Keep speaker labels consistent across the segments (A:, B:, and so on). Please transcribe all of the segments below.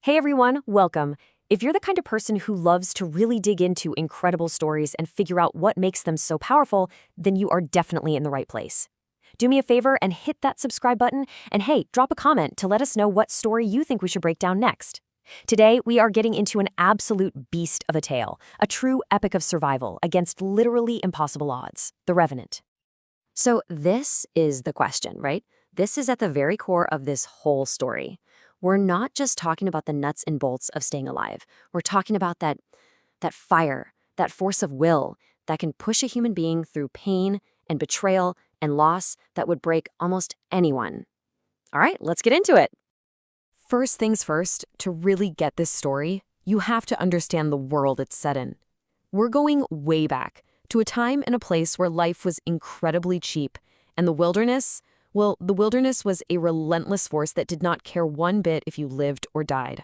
A: Hey everyone, welcome. If you're the kind of person who loves to really dig into incredible stories and figure out what makes them so powerful, then you are definitely in the right place. Do me a favor and hit that subscribe button, and hey, drop a comment to let us know what story you think we should break down next. Today, we are getting into an absolute beast of a tale, a true epic of survival against literally impossible odds, the Revenant. So this is the question, right? This is at the very core of this whole story. We're not just talking about the nuts and bolts of staying alive. We're talking about that fire, that force of will that can push a human being through pain and betrayal and loss that would break almost anyone. All right, let's get into it. First things first, to really get this story, you have to understand the world it's set in. We're going way back to a time and a place where life was incredibly cheap, and the wilderness was a relentless force that did not care one bit if you lived or died.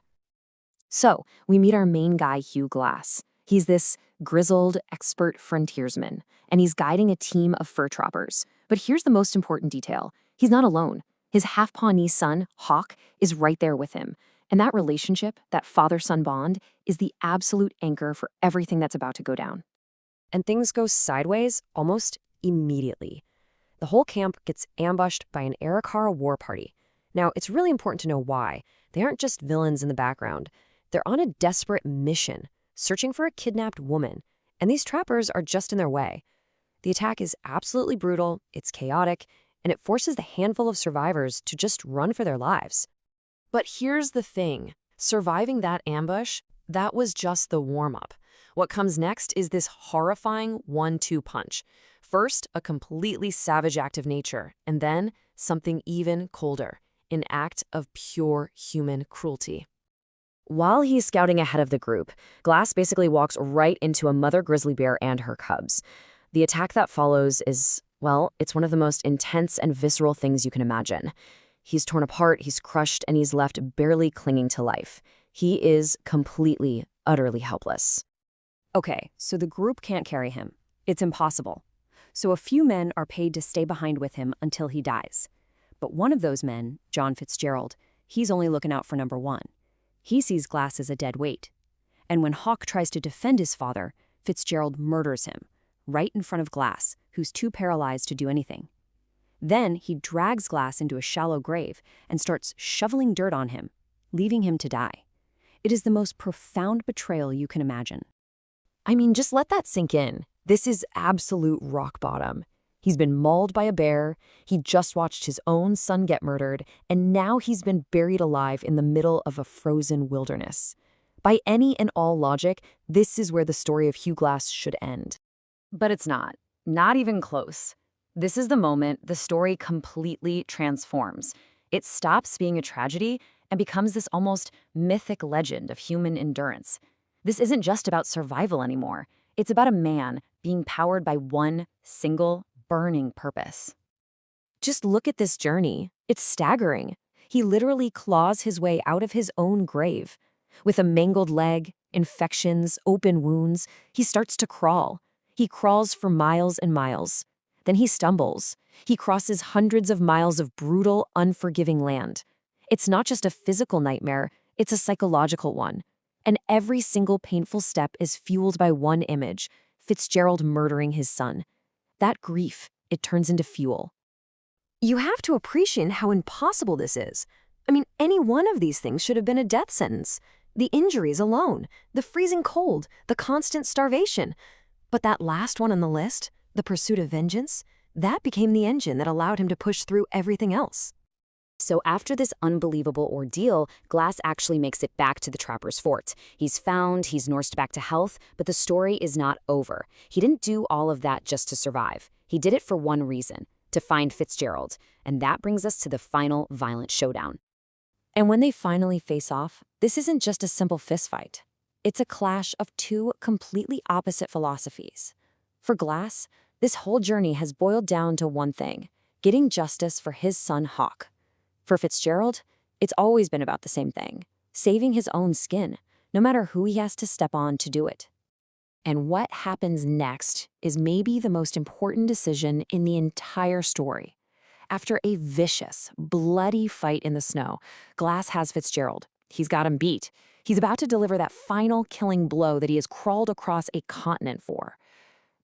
A: So, we meet our main guy, Hugh Glass. He's this grizzled, expert frontiersman, and he's guiding a team of fur trappers. But here's the most important detail. He's not alone. His half-Pawnee son, Hawk, is right there with him. And that relationship, that father-son bond, is the absolute anchor for everything that's about to go down. And things go sideways almost immediately. The whole camp gets ambushed by an Arikara war party. Now, it's really important to know why. They aren't just villains in the background. They're on a desperate mission, searching for a kidnapped woman, and these trappers are just in their way. The attack is absolutely brutal, it's chaotic, and it forces the handful of survivors to just run for their lives. But here's the thing. Surviving that ambush, that was just the warm-up. What comes next is this horrifying 1-2 punch. First, a completely savage act of nature, and then something even colder, an act of pure human cruelty. While he's scouting ahead of the group, Glass basically walks right into a mother grizzly bear and her cubs. The attack that follows is, well, it's one of the most intense and visceral things you can imagine. He's torn apart, he's crushed, and he's left barely clinging to life. He is completely, utterly helpless. Okay, so the group can't carry him. It's impossible. So a few men are paid to stay behind with him until he dies. But one of those men, John Fitzgerald, he's only looking out for number one. He sees Glass as a dead weight. And when Hawk tries to defend his father, Fitzgerald murders him, right in front of Glass, who's too paralyzed to do anything. Then he drags Glass into a shallow grave and starts shoveling dirt on him, leaving him to die. It is the most profound betrayal you can imagine. I mean, just let that sink in. This is absolute rock bottom. He's been mauled by a bear, he just watched his own son get murdered, and now he's been buried alive in the middle of a frozen wilderness. By any and all logic, this is where the story of Hugh Glass should end. But it's not. Not even close. This is the moment the story completely transforms. It stops being a tragedy and becomes this almost mythic legend of human endurance. This isn't just about survival anymore. It's about a man being powered by one single, burning purpose. Just look at this journey. It's staggering. He literally claws his way out of his own grave. With a mangled leg, infections, open wounds, he starts to crawl. He crawls for miles and miles. Then he stumbles. He crosses hundreds of miles of brutal, unforgiving land. It's not just a physical nightmare, it's a psychological one. And every single painful step is fueled by one image, Fitzgerald murdering his son. That grief, it turns into fuel. You have to appreciate how impossible this is. I mean, any one of these things should have been a death sentence. The injuries alone, the freezing cold, the constant starvation. But that last one on the list, the pursuit of vengeance, that became the engine that allowed him to push through everything else. So after this unbelievable ordeal, Glass actually makes it back to the trapper's fort. He's found, he's nursed back to health, but the story is not over. He didn't do all of that just to survive. He did it for one reason, to find Fitzgerald. And that brings us to the final violent showdown. And when they finally face off, this isn't just a simple fistfight. It's a clash of two completely opposite philosophies. For Glass, this whole journey has boiled down to one thing, getting justice for his son Hawk. For Fitzgerald, it's always been about the same thing, saving his own skin, no matter who he has to step on to do it. And what happens next is maybe the most important decision in the entire story. After a vicious, bloody fight in the snow, Glass has Fitzgerald. He's got him beat. He's about to deliver that final killing blow that he has crawled across a continent for.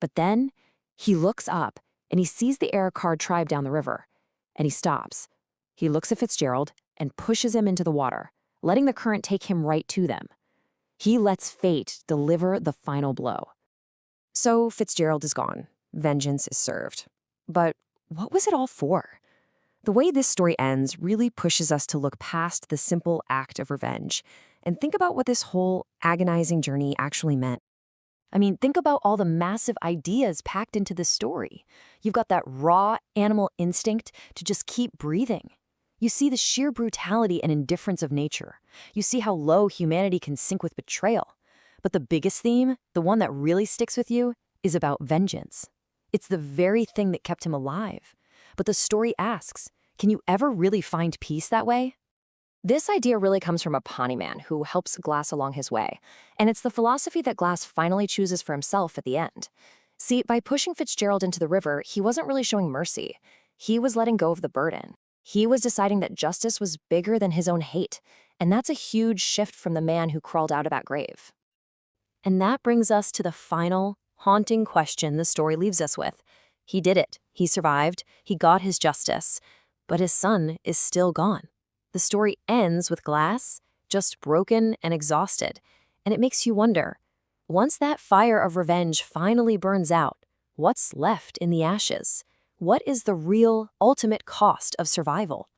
A: But then he looks up and he sees the Arikard tribe down the river. And he stops. He looks at Fitzgerald and pushes him into the water, letting the current take him right to them. He lets fate deliver the final blow. So Fitzgerald is gone. Vengeance is served. But what was it all for? The way this story ends really pushes us to look past the simple act of revenge and think about what this whole agonizing journey actually meant. I mean, think about all the massive ideas packed into this story. You've got that raw animal instinct to just keep breathing. You see the sheer brutality and indifference of nature. You see how low humanity can sink with betrayal. But the biggest theme, the one that really sticks with you, is about vengeance. It's the very thing that kept him alive. But the story asks, can you ever really find peace that way? This idea really comes from a Pawnee man who helps Glass along his way, and it's the philosophy that Glass finally chooses for himself at the end. See, by pushing Fitzgerald into the river, he wasn't really showing mercy. He was letting go of the burden. He was deciding that justice was bigger than his own hate, and that's a huge shift from the man who crawled out of that grave. And that brings us to the final, haunting question the story leaves us with. He did it. He survived. He got his justice. But his son is still gone. The story ends with Glass, just broken and exhausted, and it makes you wonder, once that fire of revenge finally burns out, what's left in the ashes? What is the real, ultimate cost of survival?